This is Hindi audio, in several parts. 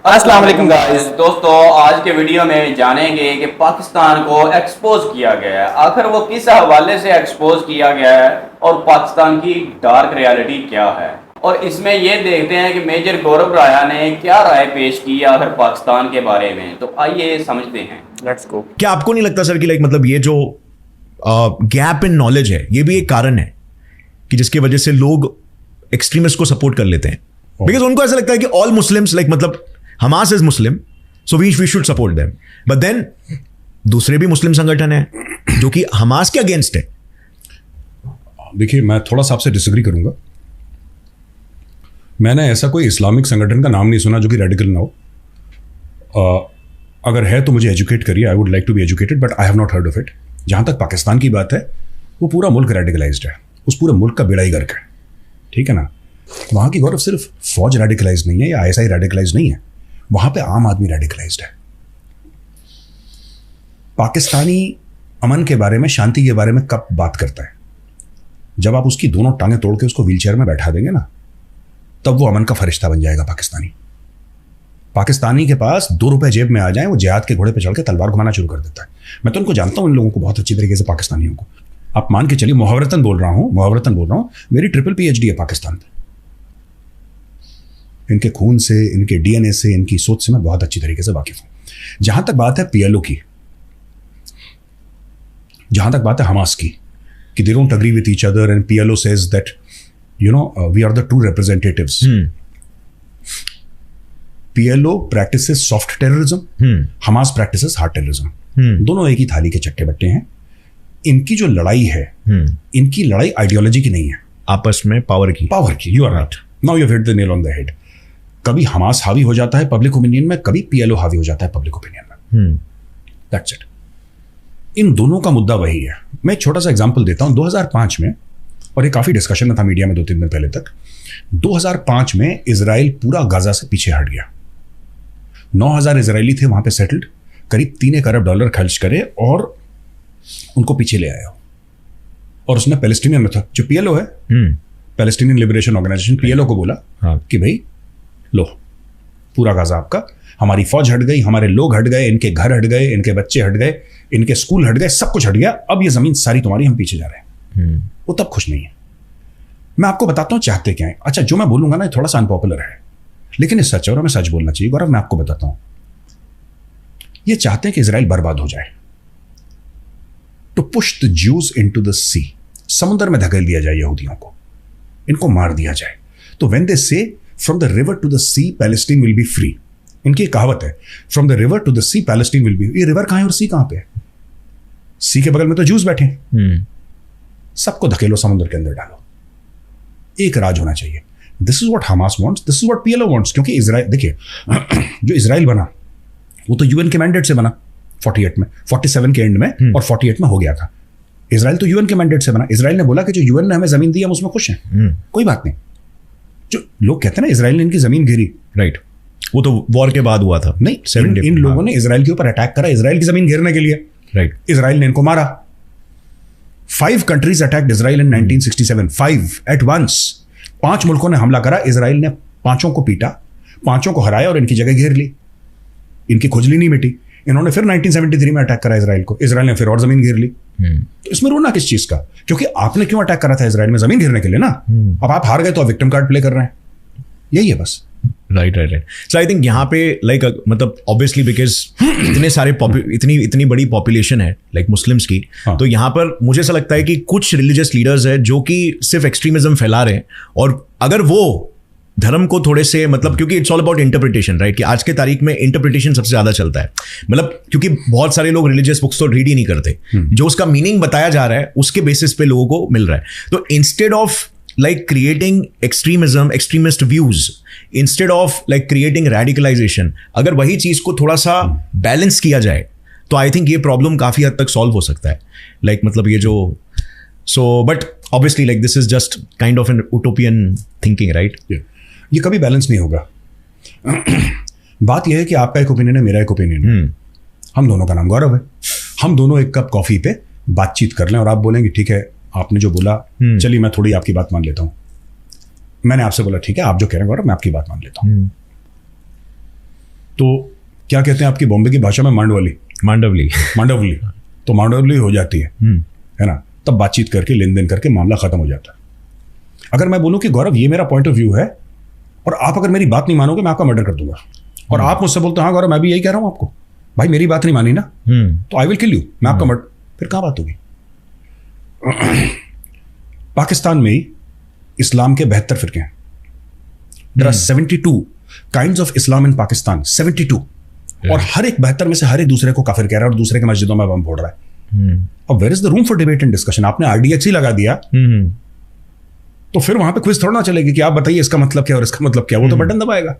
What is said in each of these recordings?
अस्सलाम वालेकुम गाइस। दोस्तों, आज के वीडियो में जानेंगे कि पाकिस्तान को एक्सपोज किया गया है। आखिर वो किस हवाले से एक्सपोज किया गया है और पाकिस्तान की डार्क रियलिटी क्या है, और इसमें ये देखते हैं कि मेजर गौरव राया ने क्या राय पेश की आखिर पाकिस्तान के बारे में। तो आइए समझते हैं, लेट्स गो। क्या आपको नहीं लगता सर कि मतलब ये जो गैप इन नॉलेज है, ये भी एक कारण है कि जिसकी वजह से लोग एक्सट्रीमिस्ट को सपोर्ट कर लेते हैं? बिकॉज उनको ऐसा लगता है कि ऑल मुस्लिम्स मतलब Hamas is Muslim, so we should support them. But then दूसरे भी मुस्लिम संगठन है जो कि हमास के अगेंस्ट है। देखिए, मैं थोड़ा सा आपसे डिसएग्री करूंगा। मैंने ऐसा कोई इस्लामिक संगठन का नाम नहीं सुना जो कि रेडिकल ना हो। अगर है तो मुझे एजुकेट करिए, I would like to be educated, but I have not heard of it. जहां तक पाकिस्तान की बात है, वो पूरा मुल्क रेडिकलाइज्ड है, उस पूरे मुल्क का बेड़ा ही गर्क है, ठीक है ना। वहां की गौरव सिर्फ फौज रेडिकलाइज नहीं है या आईएसआई रेडिकलाइज नहीं है, वहां पे आम आदमी रेडिकलाइज्ड है। पाकिस्तानी अमन के बारे में, शांति के बारे में कब बात करता है? जब आप उसकी दोनों टांगें तोड़ के उसको व्हीलचेयर में बैठा देंगे ना, तब वो अमन का फरिश्ता बन जाएगा। पाकिस्तानी के पास 2 रुपए जेब में आ जाए, वो जिहाद के घोड़े पे चढ़ के तलवार घुमाना शुरू कर देता है। मैं तो उनको जानता हूं, इन लोगों को बहुत अच्छी तरीके से, पाकिस्तानियों को। आप मान के चलिए, मुहावरतन बोल रहा हूं, मेरी ट्रिपल PhD है पाकिस्तान पे। इनके खून से, इनके DNA से, इनकी सोच से मैं बहुत अच्छी तरीके से वाकिफ हूं। जहां तक बात है PLO की, जहां तक बात है हमास की, कि they don't agree with each other and PLO says that we are the true representatives. PLO practices soft terrorism, Hamas practices hard terrorism। दोनों एक ही थाली के चट्टे बट्टे हैं। इनकी जो लड़ाई है, इनकी लड़ाई आइडियोलॉजी की नहीं है, आपस में पावर की। You are right, now you have hit the nail on the head. कभी हमास हावी हो जाता है पब्लिक ओपिनियन में, कभी PLO हावी हो जाता है पब्लिक ओपिनियन में। That's it. इन दोनों का मुद्दा वही है। मैं एक छोटा सा एग्जांपल देता हूं। 2005 में, और ये काफी डिस्कशन में था मीडिया में 2-3 दिन पहले तक, 2005 में इजराइल पूरा गाजा से पीछे हट गया। 9,000 इजरायली थे वहां पे सेटल्ड, करीब $3 अरब खर्च करे और उनको पीछे ले आया। और उसने पैलेस्टीनियन में था, जो PLO है, पैलेस्टीनियन लिबरेशन ऑर्गेनाइजेशन, PLO को बोला कि भाई लो, पूरा गाजा आपका, हमारी फौज हट गई, हमारे लोग हट गए, इनके घर हट गए, इनके बच्चे हट गए, इनके स्कूल हट गए, सब कुछ हट गया, अब ये जमीन सारी तुम्हारी, हम पीछे जा रहे हैं। वो तब खुश नहीं है। मैं आपको बताता हूं चाहते क्या है। अच्छा, जो मैं बोलूंगा ना, थोड़ा सा अनपॉपुलर है, लेकिन ये सच है और हमें सच बोलना चाहिए। गौरव, मैं आपको बताता हूं, ये चाहते हैं कि इजराइल बर्बाद हो जाए, to push the Jews into the sea, समुद्र में धकेल दिया जाए यहूदियों को, इनको मार दिया जाए। तो when they say from the river to the sea Palestine will be free, इनकी कहावत है, from the river to the sea Palestine will be. ये रिवर कहां है और सी कहां पे है? सी के बगल में तो ज्यूज बैठे। सबको धकेलो, समुद्र के अंदर डालो, एक राज होना चाहिए। This is what Hamas wants, this is what PLO wants. क्योंकि इजराइल, देखिए, जो इजराइल बना वो तो UN के मैंडेट से बना 48 में, 47 के एंड में, और 48 में हो गया था। इजराइल तो UN के मैंडेट से बना। इजराइल ने बोला कि जो UN ने हमें जमीन दी, हम उसमें खुश हैं, कोई बात नहीं। जो लोग कहते हैं ना, इजराइल ने इनकी जमीन घेरी, राइट, वो तो वॉर के बाद हुआ था। नहीं, इन लोगों ने इजराइल के ऊपर अटैक करा, इजराइल की जमीन घेरने के लिए, राइट। इजराइल ने इनको मारा। 5 कंट्रीज अटैक्ड इजराइल इन 1967, 5 एट वंस। 5 मुल्कों ने हमला करा, इजराइल ने 5 को पीटा, 5 को हराया और इनकी जगह घेर ली। इनकी खुजली नहीं मिटी, इन्होंने फिर 1973 में अटैक करा इजराइल को, इजराइल ने फिर और जमीन घेर ली। तो इसमें रोना किस चीज का? क्योंकि आपने क्यों अटैक करा था इजराइल में? जमीन घेरने के लिए ना। अब आप हार गए तो आप विक्टिम कार्ड प्ले कर रहे हैं, यही है बस। राइट। सो आई थिंक यहाँ पे मतलब ऑब्वियसली बिकॉज इतने सारे इतनी बड़ी पॉपुलेशन है मुस्लिम्स की, तो यहाँ पर मुझे ऐसा लगता है कि कुछ रिलीजियस लीडर्स है जो कि सिर्फ एक्सट्रीमिज्म फैला रहे हैं। और अगर वो धर्म को थोड़े से क्योंकि it's all about interpretation, right, कि आज के तारीख में इंटरप्रिटेशन सबसे ज्यादा चलता है। क्योंकि बहुत सारे लोग रिलीजियस बुक्स तो रीड ही नहीं करते, जो उसका मीनिंग बताया जा रहा है उसके बेसिस पे लोगों को मिल रहा है। तो instead of creating extremism, extremist views, instead of creating radicalization, अगर वही चीज को थोड़ा सा बैलेंस किया जाए तो आई थिंक ये प्रॉब्लम काफी हद तक सॉल्व हो सकता है। ये जो but obviously this is just kind of an utopian thinking, right? ये कभी बैलेंस नहीं होगा। बात यह है कि आपका एक ओपिनियन है, मेरा एक ओपिनियन है, हम दोनों का नाम गौरव है, हम दोनों एक कप कॉफी पे बातचीत कर लें और आप बोलेंगे ठीक है, आपने जो बोला, चलिए मैं थोड़ी आपकी बात मान लेता हूं। मैंने आपसे बोला ठीक है, आप जो कह रहे हैं गौरव, मैं आपकी बात मान लेता हूं। तो क्या कहते हैं आपकी बॉम्बे की भाषा में मांडवली मांडवली मांडवली तो मांडवली हो जाती है ना, तब बातचीत करके लेन देन करके मामला खत्म हो जाता है। अगर मैं बोलूं कि गौरव ये मेरा पॉइंट ऑफ व्यू है और आप अगर मेरी बात नहीं मानोगे मैं आपका मर्डर कर दूंगा, और आप मुझसे बोलते हाँ गौरव मैं भी यही कह रहा हूं आपको, भाई मेरी बात नहीं मानी ना तो आई विल किल यू, मैं आपका मर्डर, फिर कहां बात होगी। पाकिस्तान में ही इस्लाम के 72 फिरके हैं। There are 72 kinds of Islam in Pakistan, 72, और हर एक 72 में से हर एक दूसरे को काफिर कह रहा है और दूसरे के मस्जिदों में बम फोड़ रहा है। अब where is the room for debate and discussion? आपने RDX ही लगा दिया तो फिर वहां पे क्विज थोड़ा ना चलेगी कि आप बताइए इसका मतलब क्या और इसका मतलब क्या, वो तो बटन दबाएगा,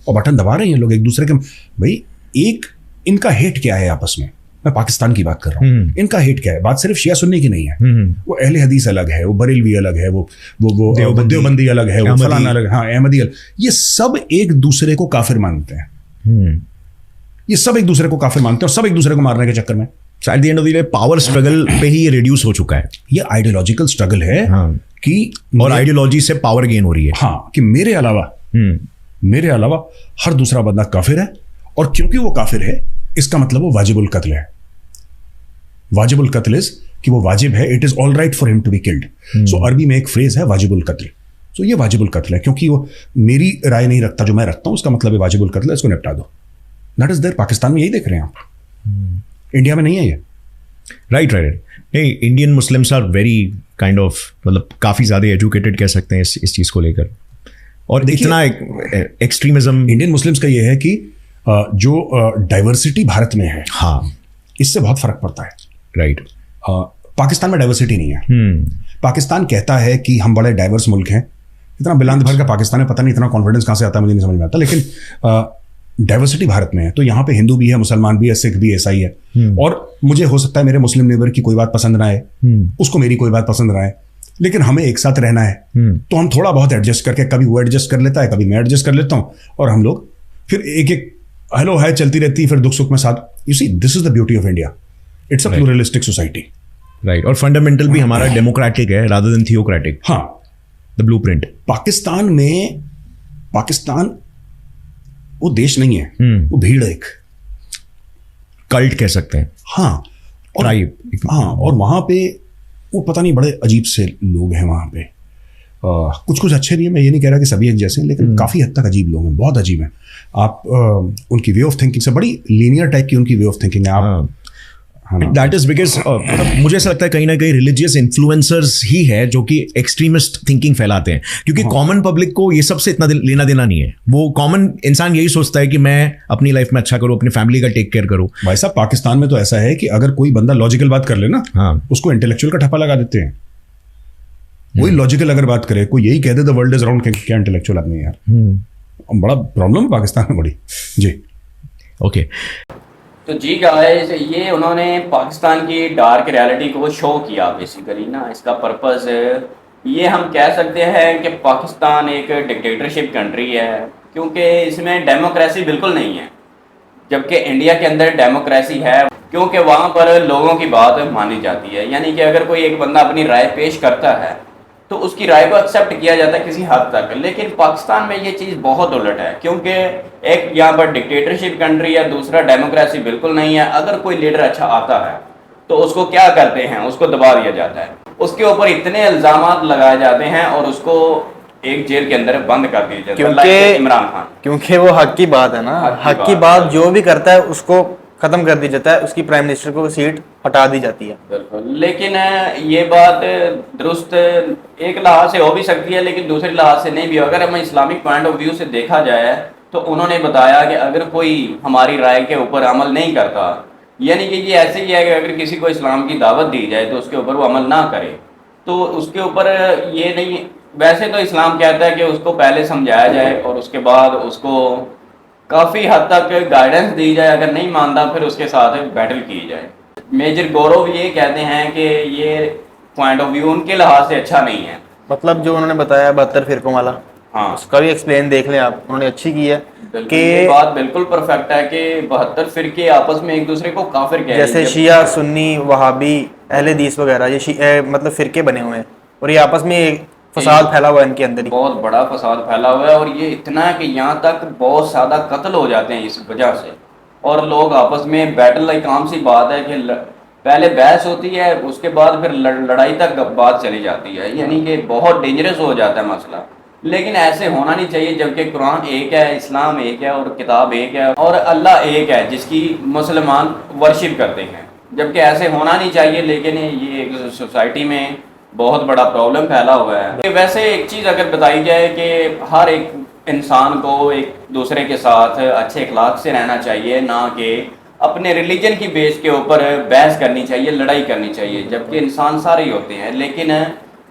और बटन दबा रहे हैं लोग एक दूसरे के। भाई एक इनका हेट क्या है आपस में, मैं पाकिस्तान की बात कर रहा हूँ, इनका हेट क्या है? बात सिर्फ शिया सुन्नी की नहीं है, वो अहले हदीस अलग है, वो बरेलवी अलग है, वो देवबंदी अलग है, वो फलाना अलग है, हाँ अहमदी अलग, ये सब एक दूसरे को काफिर मानते हैं, ये सब एक दूसरे को काफिर मानते हैं और सब एक दूसरे को मारने के चक्कर में at the end of the day power struggle पे ही ये रिड्यूस हो चुका है। ये आइडियोलॉजिकल स्ट्रगल है कि और आइडियोलॉजी से पावर गेन हो रही है। हाँ, कि मेरे अलावा हर दूसरा बंदा काफिर है, और क्योंकि वो काफिर है इसका मतलब वो वाजिबुल कत्ल है। वाजिबुल कत्ल इज कि वो वाजिब है, it is all right for him to be killed. So अरबी में एक फ्रेज है वाजिबुल कत्ल, सो ये वाजिबुल कत्ल है क्योंकि वो मेरी राय नहीं रखता जो मैं रखता हूं, उसका मतलब है वाजिबुल कत्ल है, इसको निपटा दो। That is there. पाकिस्तान में यही देख रहे हैं आप, इंडिया में नहीं है ये। राइट। नहीं, Indian Muslims are very kind of, मतलब काफी ज्यादा एजुकेटेड कह सकते हैं इस चीज को लेकर, और इतना एक्सट्रीमिज्म इंडियन मुस्लिम्स का ये है कि जो डाइवर्सिटी भारत में है, हाँ, इससे बहुत फर्क पड़ता है। राइट। पाकिस्तान में डाइवर्सिटी नहीं है। पाकिस्तान कहता है कि हम बड़े डाइवर्स मुल्क हैं, इतना बिलांद भर का पाकिस्तान है, पता नहीं इतना कॉन्फिडेंस कहां से आता है, मुझे नहीं समझ में आता, लेकिन डाइवर्सिटी भारत में है। तो यहाँ पे हिंदू भी है, मुसलमान भी है, सिख भी, ईसाई है, और मुझे हो सकता है मेरे मुस्लिम नेबर की कोई बात पसंद ना आए, उसको मेरी कोई बात पसंद ना आए, लेकिन हमें एक साथ रहना है, तो हम थोड़ा बहुत एडजस्ट करके, कभी वो एडजस्ट कर लेता है, कभी मैं एडजस्ट कर लेता हूँ, और हम लोग फिर एक एक हेलो है चलती रहती है, फिर दुख सुख में साथ। You see, this is the beauty of India, it's a pluralistic society. Right. और फंडामेंटल भी हमारा डेमोक्रेटिक है रादर देन थियोक्रेटिक। हाँ, द ब्लूप्रिंट। पाकिस्तान वो देश नहीं है, वो भीड़ है, एक कल्ट कह सकते हैं। हाँ, और हाँ, और वहां पे वो पता नहीं बड़े अजीब से लोग हैं वहां पे। कुछ कुछ अच्छे भी हैं, मैं ये नहीं कह रहा कि सभी एक जैसे हैं, लेकिन काफी हद तक अजीब लोग हैं, बहुत अजीब हैं। आप उनकी वे ऑफ थिंकिंग से बड़ी लीनियर टाइप की उनकी वे ऑफ थिंकिंग है। आप दैट इज बिकॉज मुझे ऐसा लगता है कहीं ना कहीं रिलीजियस इन्फ्लुएंसर्स ही है जो कि एक्सट्रीमिस्ट थिंकिंग फैलाते हैं, क्योंकि कॉमन पब्लिक को ये सबसे इतना लेना देना नहीं है। वो कॉमन इंसान यही सोचता है कि मैं अपनी लाइफ में अच्छा करूं, अपनी फैमिली का टेक केयर करूं। भाई साहब, पाकिस्तान में तो ऐसा है कि अगर कोई बंदा लॉजिकल बात कर ले ना, हाँ, उसको इंटेलेक्चुअल का ठप्पा लगा देते हैं। कोई लॉजिकल अगर बात करे, कोई यही कह दे द वर्ल्ड इज राउंड, क्या इंटेलेक्चुअल आदमी है यार। बड़ा प्रॉब्लम है पाकिस्तान में, बड़ी जी। ओके, तो जी गाइस, ये उन्होंने पाकिस्तान की डार्क रियलिटी को शो किया बेसिकली ना। इसका पर्पस ये हम कह सकते हैं कि पाकिस्तान एक डिक्टेटरशिप कंट्री है, क्योंकि इसमें डेमोक्रेसी बिल्कुल नहीं है, जबकि इंडिया के अंदर डेमोक्रेसी है, क्योंकि वहाँ पर लोगों की बात मानी जाती है। यानी कि अगर कोई एक बंदा अपनी राय पेश करता है तो उसकी राय को एक्सेप्ट किया जाता है किसी हद तक। लेकिन पाकिस्तान में ये चीज़ बहुत उलट है, क्योंकि एक यहाँ पर डिक्टेटरशिप कंट्री है, दूसरा डेमोक्रेसी बिल्कुल नहीं है। अगर कोई लीडर अच्छा आता है तो उसको क्या करते हैं, उसको दबा दिया जाता है, उसके ऊपर इतने इल्ज़ामात लगाए जाते हैं और उसको एक जेल के अंदर बंद कर दिया जाता है, क्योंकि इमरान खान। क्योंकि वो हक की बात है ना, हक की बात जो भी करता है उसको खत्म कर दिया जाता है, उसकी प्राइम मिनिस्टर को सीट हटा दी जाती है। बिल्कुल, लेकिन ये बात दुरुस्त एक लिहाज से हो भी सकती है, लेकिन दूसरे लिहाज से नहीं भी। अगर हम इस्लामिक पॉइंट ऑफ व्यू से देखा जाए तो उन्होंने बताया कि अगर कोई हमारी राय के ऊपर अमल नहीं करता, यानी कि ये ऐसे ही है कि अगर किसी को इस्लाम की दावत दी जाए तो उसके ऊपर वो अमल ना करे, तो उसके ऊपर ये नहीं। वैसे तो इस्लाम कहता है कि उसको पहले समझाया जाए और उसके बाद उसको काफ़ी हद तक गाइडेंस दी जाए, अगर नहीं मानता फिर उसके साथ बैटल की जाए। मेजर गौरव ये कहते हैं कि ये पॉइंट ऑफ व्यू उनके लिहाज से अच्छा नहीं है। मतलब जो उन्होंने बताया 72 फिरकों वाला, हाँ, उसका भी एक्सप्लेन देख लें आप, उन्होंने अच्छी की है कि ये बात बिल्कुल परफेक्ट है कि 72 फिरके आपस में एक दूसरे को काफिर कह रहे हैं। जैसे शिया, सुन्नी, वहाबी, अहले हदीस वगैरह, ये मतलब फिरके बने हुए हैं और ये आपस में फसाद फैला हुआ है इनके अंदर ही। बहुत बड़ा फसाद फैला हुआ है और ये इतना है कि यहाँ तक बहुत ज़्यादा कत्ल हो जाते हैं इस वजह से। और लोग आपस में बैटल, एक आम सी बात है कि पहले बहस होती है, उसके बाद फिर लड़ाई तक बात चली जाती है, यानी कि बहुत डेंजरस हो जाता है मसला। लेकिन ऐसे होना नहीं चाहिए, जबकि कुरान एक है, इस्लाम एक है और किताब एक है और अल्लाह एक है जिसकी मुसलमान वर्शिप करते हैं, जबकि ऐसे होना नहीं चाहिए। लेकिन ये एक सोसाइटी में बहुत बड़ा प्रॉब्लम फैला हुआ है। कि वैसे एक चीज़ अगर बताई जाए कि हर एक इंसान को एक दूसरे के साथ अच्छे अखलाक से रहना चाहिए, ना कि अपने रिलीजन की बेस के ऊपर बहस करनी चाहिए, लड़ाई करनी चाहिए, जबकि इंसान सारे ही होते हैं। लेकिन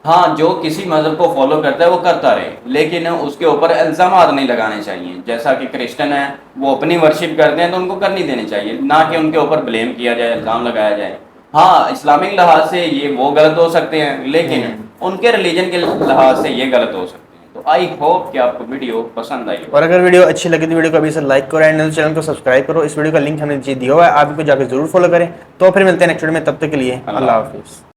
हाँ, जो किसी मज़हब को फॉलो करता है वो करता रहे, लेकिन उसके ऊपर इल्ज़ामात नहीं लगाने चाहिए। जैसा कि क्रिश्चियन है, वो अपनी वर्शिप करते हैं तो उनको करनी देनी चाहिए, ना कि उनके ऊपर ब्लेम किया जाए, इल्ज़ाम लगाया जाए। हाँ, इस्लामिक लिहाज से ये वो गलत हो सकते हैं, लेकिन उनके रिलीजन के लिहाज से ये गलत हो सकते हैं। तो आई होप कि आपको वीडियो पसंद आई। और अगर वीडियो अच्छी लगी तो वीडियो को अभी से लाइक करो एंड चैनल को सब्सक्राइब करो। इस वीडियो का लिंक हमने नीचे दिया हुआ है, आप इनको जाकर जरूर फॉलो करें। तो फिर मिलते हैं नेक्स्ट वीडियो में, तब तक के लिए अल्लाह हाफिज़।